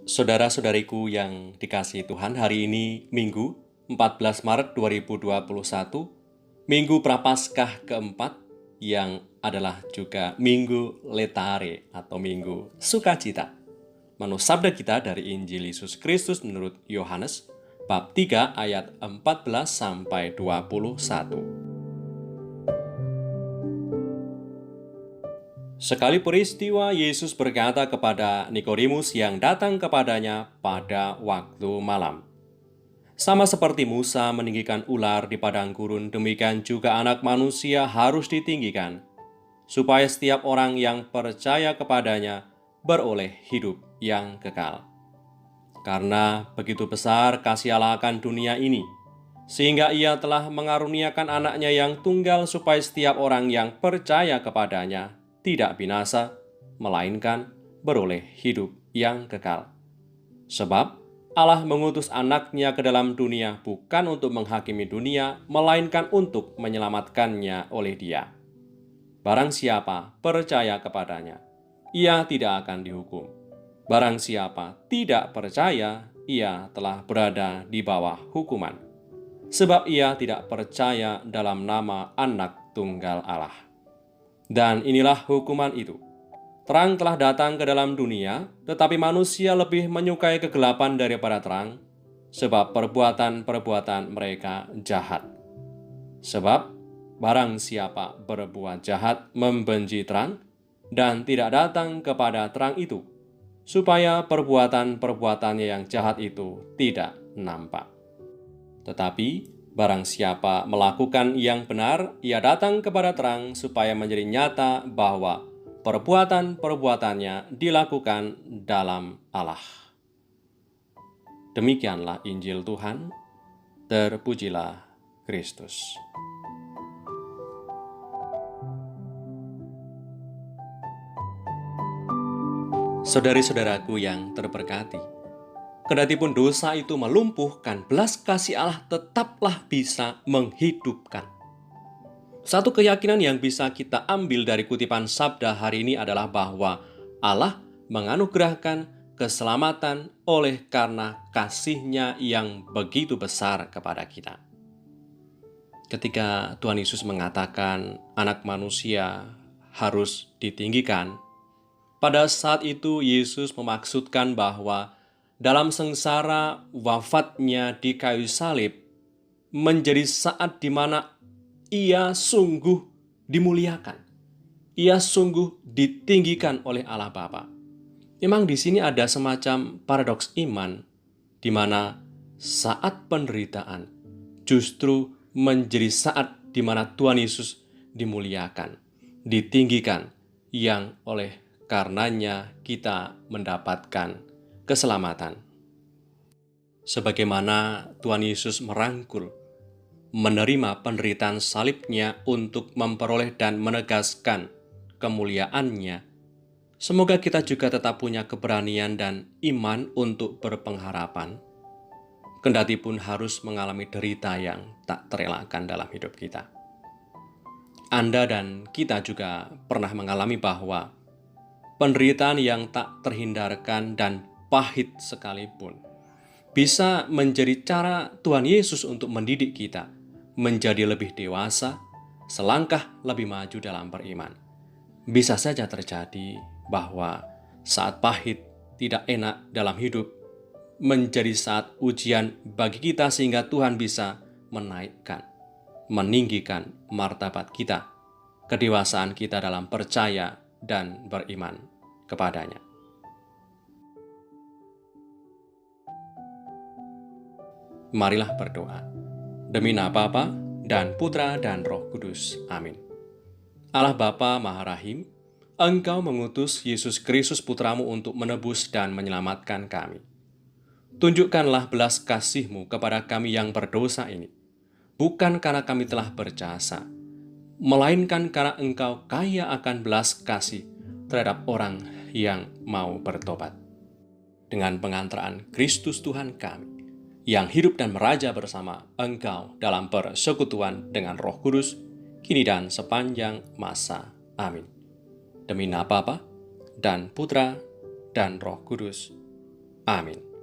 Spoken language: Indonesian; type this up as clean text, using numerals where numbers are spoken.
Saudara-saudariku yang dikasihi Tuhan, hari ini Minggu 14 Maret 2021, Minggu Prapaskah keempat yang adalah juga Minggu Letare atau Minggu Sukacita. Menurut sabda kita dari Injil Yesus Kristus menurut Yohanes, bab 3 ayat 14 sampai 21. Sekali peristiwa, Yesus berkata kepada Nikodemus yang datang kepadanya pada waktu malam, "Sama seperti Musa meninggikan ular di padang gurun, demikian juga Anak Manusia harus ditinggikan, supaya setiap orang yang percaya kepadanya beroleh hidup yang kekal. Karena begitu besar kasih Allah akan dunia ini, sehingga Ia telah mengaruniakan anaknya yang tunggal supaya setiap orang yang percaya kepadanya tidak binasa, melainkan beroleh hidup yang kekal. Sebab Allah mengutus anaknya ke dalam dunia bukan untuk menghakimi dunia, melainkan untuk menyelamatkannya oleh Dia. Barang siapa percaya kepadanya, ia tidak akan dihukum. Barang siapa tidak percaya, ia telah berada di bawah hukuman, sebab ia tidak percaya dalam nama Anak Tunggal Allah. Dan inilah hukuman itu. Terang telah datang ke dalam dunia, tetapi manusia lebih menyukai kegelapan daripada terang, sebab perbuatan-perbuatan mereka jahat. Sebab barang siapa berbuat jahat membenci terang, dan tidak datang kepada terang itu, supaya perbuatan-perbuatannya yang jahat itu tidak nampak. Tetapi barang siapa melakukan yang benar, ia datang kepada terang supaya menjadi nyata bahwa perbuatan-perbuatannya dilakukan dalam Allah." Demikianlah Injil Tuhan, terpujilah Kristus. Saudari-saudaraku yang terberkati, kendatipun dosa itu melumpuhkan, belas kasih Allah tetaplah bisa menghidupkan. Satu keyakinan yang bisa kita ambil dari kutipan sabda hari ini adalah bahwa Allah menganugerahkan keselamatan oleh karena kasih-Nya yang begitu besar kepada kita. Ketika Tuhan Yesus mengatakan Anak Manusia harus ditinggikan, pada saat itu Yesus memaksudkan bahwa dalam sengsara wafatnya di kayu salib menjadi saat di mana Ia sungguh dimuliakan. Ia sungguh ditinggikan oleh Allah Bapa. Memang di sini ada semacam paradoks iman, di mana saat penderitaan justru menjadi saat di mana Tuhan Yesus dimuliakan, ditinggikan, yang oleh karenanya kita mendapatkan keselamatan. Sebagaimana Tuhan Yesus merangkul, menerima penderitaan salib-Nya untuk memperoleh dan menegaskan kemuliaan-Nya, semoga kita juga tetap punya keberanian dan iman untuk berpengharapan, kendatipun harus mengalami derita yang tak terelakkan dalam hidup kita. Anda dan kita juga pernah mengalami bahwa penderitaan yang tak terhindarkan dan pahit sekalipun bisa menjadi cara Tuhan Yesus untuk mendidik kita menjadi lebih dewasa, selangkah lebih maju dalam beriman. Bisa saja terjadi bahwa saat pahit, tidak enak dalam hidup, menjadi saat ujian bagi kita sehingga Tuhan bisa menaikkan, meninggikan martabat kita, kedewasaan kita dalam percaya dan beriman kepadanya. Marilah berdoa. Demi nama Bapa dan Putra dan Roh Kudus. Amin. Allah Bapa Maha Rahim, Engkau mengutus Yesus Kristus Putramu untuk menebus dan menyelamatkan kami. Tunjukkanlah belas kasih-Mu kepada kami yang berdosa ini, bukan karena kami telah berjasa, melainkan karena Engkau kaya akan belas kasih terhadap orang yang mau bertobat. Dengan pengantaraan Kristus Tuhan kami, yang hidup dan meraja bersama Engkau dalam persekutuan dengan Roh Kudus, kini dan sepanjang masa. Amin. Demi nama Bapa dan Putra dan Roh Kudus. Amin.